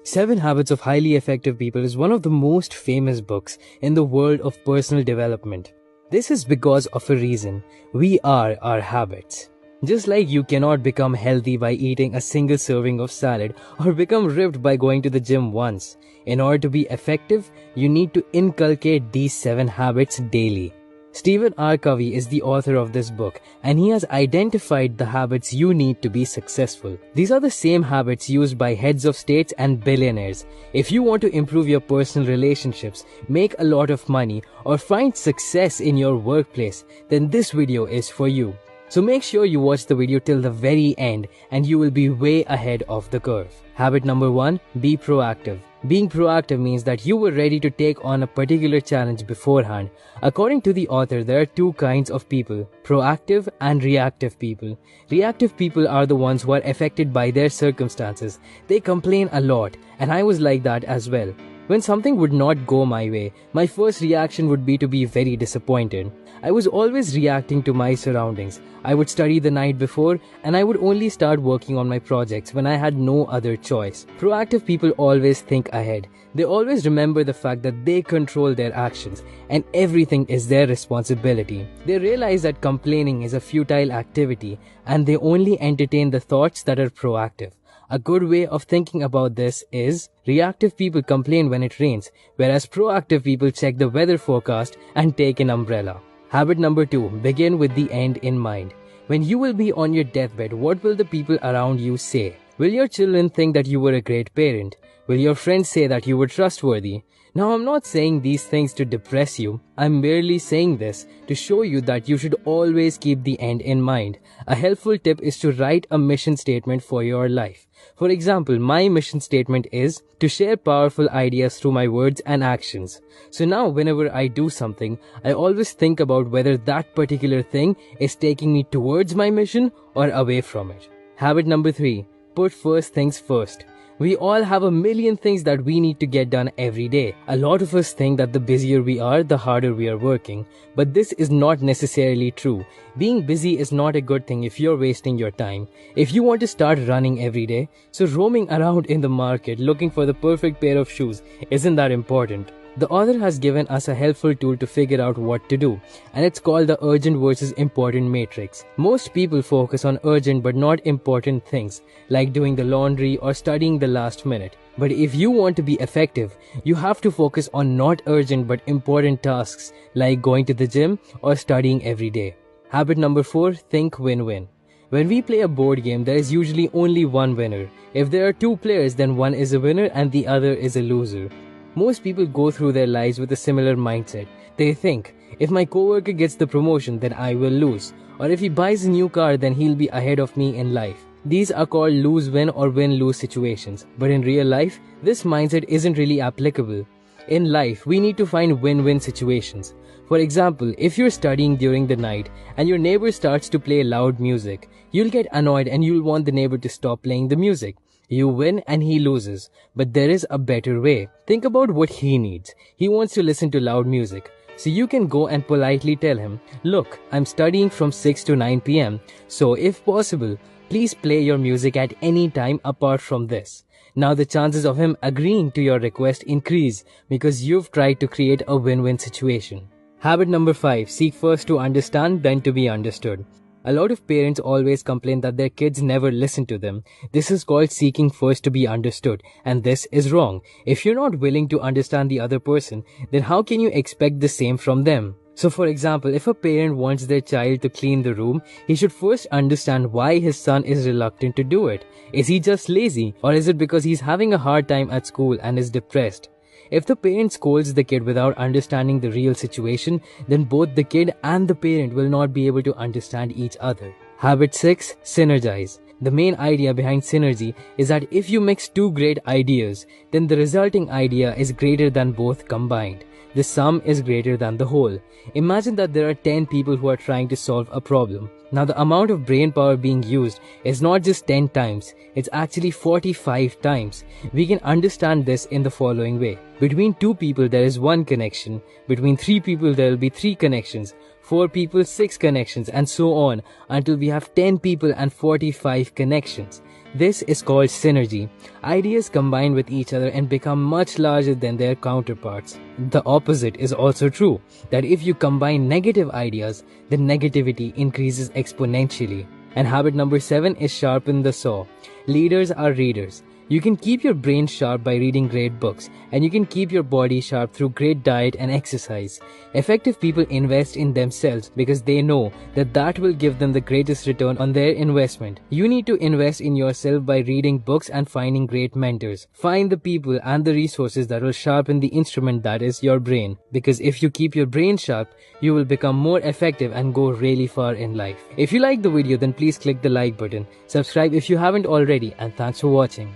7 Habits of Highly Effective People is one of the most famous books in the world of personal development. This is because of a reason. We are our habits. Just like you cannot become healthy by eating a single serving of salad or become ripped by going to the gym once. In order to be effective, you need to inculcate these 7 habits daily. Stephen R. Covey is the author of this book, and he has identified the habits you need to be successful. These are the same habits used by heads of states and billionaires. If you want to improve your personal relationships, make a lot of money, or find success in your workplace, then this video is for you. So make sure you watch the video till the very end and you will be way ahead of the curve. Habit number 1, be proactive. Being proactive means that you were ready to take on a particular challenge beforehand. According to the author, there are 2 kinds of people, proactive and reactive people. Reactive people are the ones who are affected by their circumstances. They complain a lot, and I was like that as well. When something would not go my way, my first reaction would be to be very disappointed. I was always reacting to my surroundings. I would study the night before, and I would only start working on my projects when I had no other choice. Proactive people always think ahead. They always remember the fact that they control their actions, and everything is their responsibility. They realize that complaining is a futile activity, and they only entertain the thoughts that are proactive. A good way of thinking about this is, reactive people complain when it rains, whereas proactive people check the weather forecast and take an umbrella. Habit number 2, begin with the end in mind. When you will be on your deathbed, what will the people around you say? Will your children think that you were a great parent? Will your friends say that you were trustworthy? Now, I'm not saying these things to depress you. I'm merely saying this to show you that you should always keep the end in mind. A helpful tip is to write a mission statement for your life. For example, my mission statement is to share powerful ideas through my words and actions. So now whenever I do something, I always think about whether that particular thing is taking me towards my mission or away from it. Habit number 3, put first things first. We all have a million things that we need to get done every day. A lot of us think that the busier we are, the harder we are working. But this is not necessarily true. Being busy is not a good thing if you're wasting your time. If you want to start running every day, so roaming around in the market looking for the perfect pair of shoes isn't that important. The author has given us a helpful tool to figure out what to do, and it's called the urgent versus important matrix. Most people focus on urgent but not important things, like doing the laundry or studying the last minute. But if you want to be effective, you have to focus on not urgent but important tasks, like going to the gym or studying every day. Habit number 4, think win-win. When we play a board game, there is usually only one winner. If there are 2 players, then one is a winner and the other is a loser. Most people go through their lives with a similar mindset. They think, if my coworker gets the promotion, then I will lose. Or if he buys a new car, then he'll be ahead of me in life. These are called lose-win or win-lose situations. But in real life, this mindset isn't really applicable. In life, we need to find win-win situations. For example, if you're studying during the night and your neighbor starts to play loud music, you'll get annoyed and you'll want the neighbor to stop playing the music. You win and he loses, but there is a better way. Think about what he needs. He wants to listen to loud music. So you can go and politely tell him, look, I'm studying from 6 to 9 p.m. So if possible, please play your music at any time apart from this. Now the chances of him agreeing to your request increase because you've tried to create a win-win situation. Habit number 5, seek first to understand, then to be understood. A lot of parents always complain that their kids never listen to them. This is called seeking first to be understood, and this is wrong. If you're not willing to understand the other person, then how can you expect the same from them? So for example, if a parent wants their child to clean the room, he should first understand why his son is reluctant to do it. Is he just lazy, or is it because he's having a hard time at school and is depressed? If the parent scolds the kid without understanding the real situation, then both the kid and the parent will not be able to understand each other. Habit 6, synergize. The main idea behind synergy is that if you mix 2 great ideas, then the resulting idea is greater than both combined. The sum is greater than the whole. Imagine that there are 10 people who are trying to solve a problem. Now the amount of brain power being used is not just 10 times, it's actually 45 times. We can understand this in the following way. Between 2 people there is 1 connection, between 3 people there will be 3 connections, 4 people 6 connections, and so on until we have 10 people and 45 connections. This is called synergy. Ideas combine with each other and become much larger than their counterparts. The opposite is also true, that if you combine negative ideas, then negativity increases exponentially. And habit number 7 is sharpen the saw. Leaders are readers. You can keep your brain sharp by reading great books, and you can keep your body sharp through great diet and exercise. Effective people invest in themselves because they know that that will give them the greatest return on their investment. You need to invest in yourself by reading books and finding great mentors. Find the people and the resources that will sharpen the instrument that is your brain. Because if you keep your brain sharp, you will become more effective and go really far in life. If you like the video, then please click the like button. Subscribe if you haven't already, and thanks for watching.